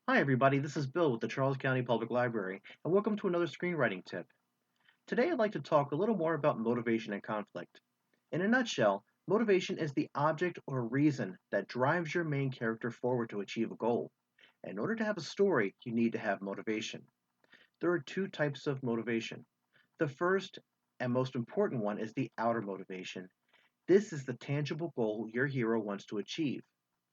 Hi, everybody. This is Bill with the Charles County Public Library, and welcome to another screenwriting tip. Today, I'd like to talk a little more about motivation and conflict. In a nutshell, motivation is the object or reason that drives your main character forward to achieve a goal. In order to have a story, you need to have motivation. There are two types of motivation. The first and most important one is the outer motivation. This is the tangible goal your hero wants to achieve.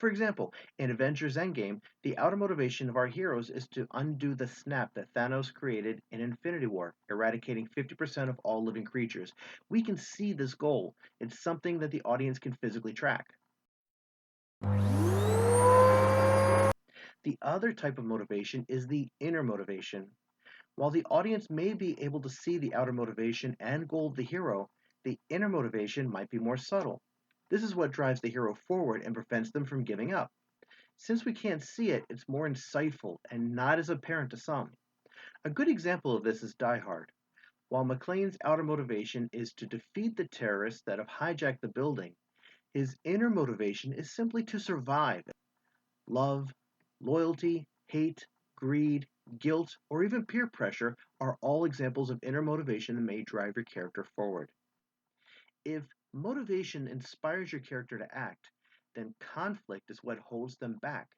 For example, in Avengers Endgame, the outer motivation of our heroes is to undo the snap that Thanos created in Infinity War, eradicating 50% of all living creatures. We can see this goal. It's something that the audience can physically track. The other type of motivation is the inner motivation. While the audience may be able to see the outer motivation and goal of the hero, the inner motivation might be more subtle. This is what drives the hero forward and prevents them from giving up. Since we can't see it, it's more insightful and not as apparent to some. A good example of this is Die Hard. While McClane's outer motivation is to defeat the terrorists that have hijacked the building, his inner motivation is simply to survive. Love, loyalty, hate, greed, guilt, or even peer pressure are all examples of inner motivation that may drive your character forward. If motivation inspires your character to act, then conflict is what holds them back.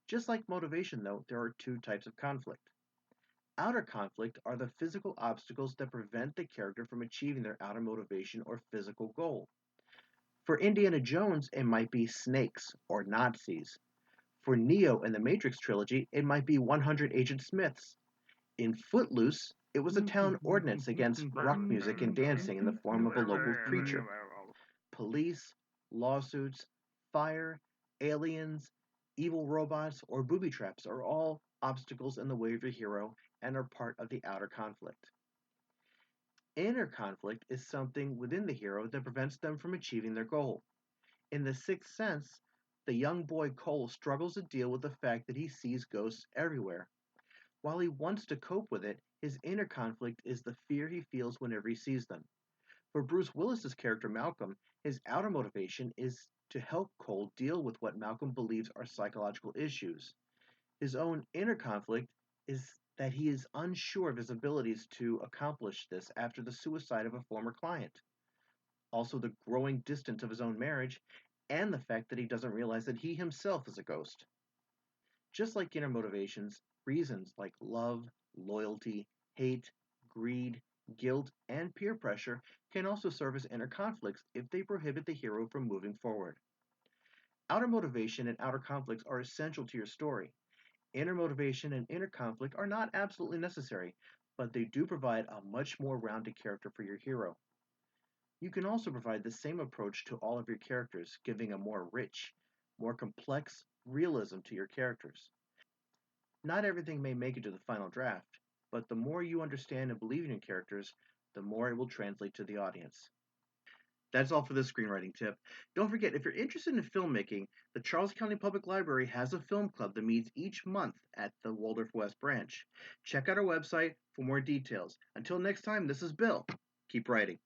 Just like motivation, though, there are two types of conflict. Outer conflict are the physical obstacles that prevent the character from achieving their outer motivation or physical goal. For Indiana Jones, it might be snakes or Nazis. For Neo in the Matrix trilogy, it might be 100 Agent Smiths. In Footloose, it was a town ordinance against rock music and dancing in the form of a local preacher. Police, lawsuits, fire, aliens, evil robots, or booby traps are all obstacles in the way of your hero and are part of the outer conflict. Inner conflict is something within the hero that prevents them from achieving their goal. In The Sixth Sense, the young boy Cole struggles to deal with the fact that he sees ghosts everywhere. While he wants to cope with it, his inner conflict is the fear he feels whenever he sees them. For Bruce Willis's character Malcolm, his outer motivation is to help Cole deal with what Malcolm believes are psychological issues. His own inner conflict is that he is unsure of his abilities to accomplish this after the suicide of a former client. Also, the growing distance of his own marriage, and the fact that he doesn't realize that he himself is a ghost. Just like inner motivations, reasons like love, loyalty, hate, greed, guilt, and peer pressure can also serve as inner conflicts if they prohibit the hero from moving forward. Outer motivation and outer conflicts are essential to your story. Inner motivation and inner conflict are not absolutely necessary, but they do provide a much more rounded character for your hero. You can also provide the same approach to all of your characters, giving a more rich, more complex realism to your characters. Not everything may make it to the final draft, but the more you understand and believe in your characters, the more it will translate to the audience. That's all for this screenwriting tip. Don't forget, if you're interested in filmmaking, the Charles County Public Library has a film club that meets each month at the Waldorf West branch. Check out our website for more details. Until next time, this is Bill. Keep writing.